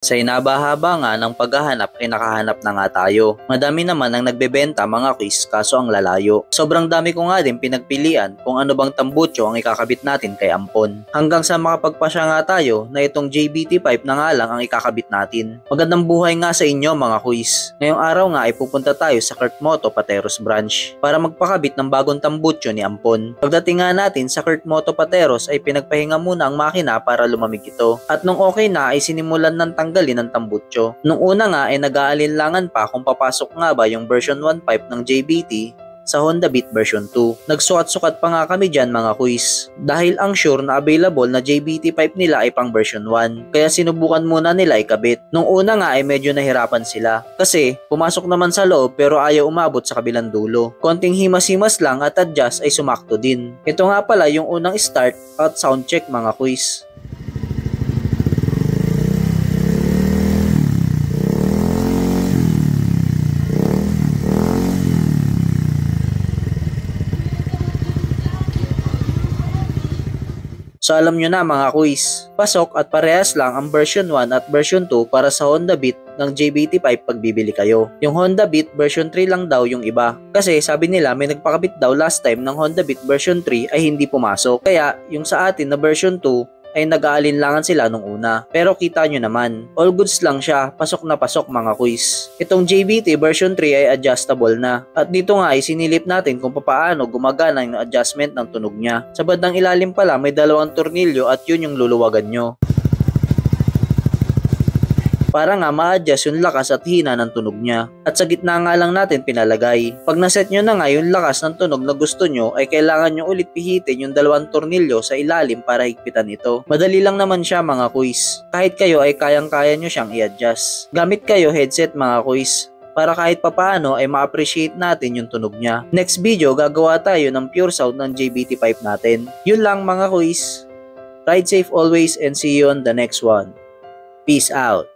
Sa inabahaba nga ng paghahanap ay nakahanap na nga tayo. Madami naman ang nagbebenta mga quiz kaso ang lalayo. Sobrang dami ko nga din pinagpilian kung ano bang tambutso ang ikakabit natin kay Ampon. Hanggang sa makapagpasya nga tayo na itong JBT5 na nga lang ang ikakabit natin. Magandang buhay nga sa inyo mga quiz. Ngayong araw nga ay pupunta tayo sa Kurt Moto Pateros branch para magpakabit ng bagong tambutso ni Ampon. Pagdating nga natin sa Kurt Moto Pateros ay pinagpahinga muna ang makina para lumamig ito. At nung okay na ay sinimulan ng tanggalin ng tambutso. Nung una nga ay nag-aalinlangan pa kung papasok nga ba yung version 1.5 ng JBT sa Honda Beat version 2. Nagsukat-sukat pa nga kami dyan mga quiz. Dahil ang sure na available na JBT5 nila ay pang version 1. Kaya sinubukan muna nila ikabit. Nung una nga ay medyo nahirapan sila. Kasi pumasok naman sa loob pero ayaw umabot sa kabilang dulo. Konting himas-himas lang at adjust ay sumakto din. Ito nga pala yung unang start at sound check mga quiz. So alam nyo na mga quiz, pasok at parehas lang ang version 1 at version 2 para sa Honda Beat ng JBT5 pag bibili kayo. Yung Honda Beat version 3 lang daw yung iba. Kasi sabi nila may nagpakabit daw last time ng Honda Beat version 3 ay hindi pumasok. Kaya yung sa atin na version 2 ay nag-aalinlangan sila nung una. Pero kita nyo naman, all goods lang siya, pasok na pasok mga quiz. Itong JBT version 3 ay adjustable na. At dito nga ay sinilip natin kung paano gumagana yung adjustment ng tunog niya. Sa bandang ilalim pala may dalawang tornilyo at yun yung luluwagan nyo. Para nga ma-adjust yung lakas at hina ng tunog niya. At sa gitna nga lang natin pinalagay. Pag naset nyo na nga yung lakas ng tunog na gusto nyo ay kailangan nyo ulit pihitin yung dalawang tornilyo sa ilalim para higpitan ito. Madali lang naman siya mga quiz. Kahit kayo ay kayang-kaya nyo siyang i-adjust. Gamit kayo headset mga quiz para kahit papaano ay ma-appreciate natin yung tunog niya. Next video gagawa tayo ng pure sound ng JBT5 natin. Yun lang mga quiz. Ride safe always and see you on the next one. Peace out.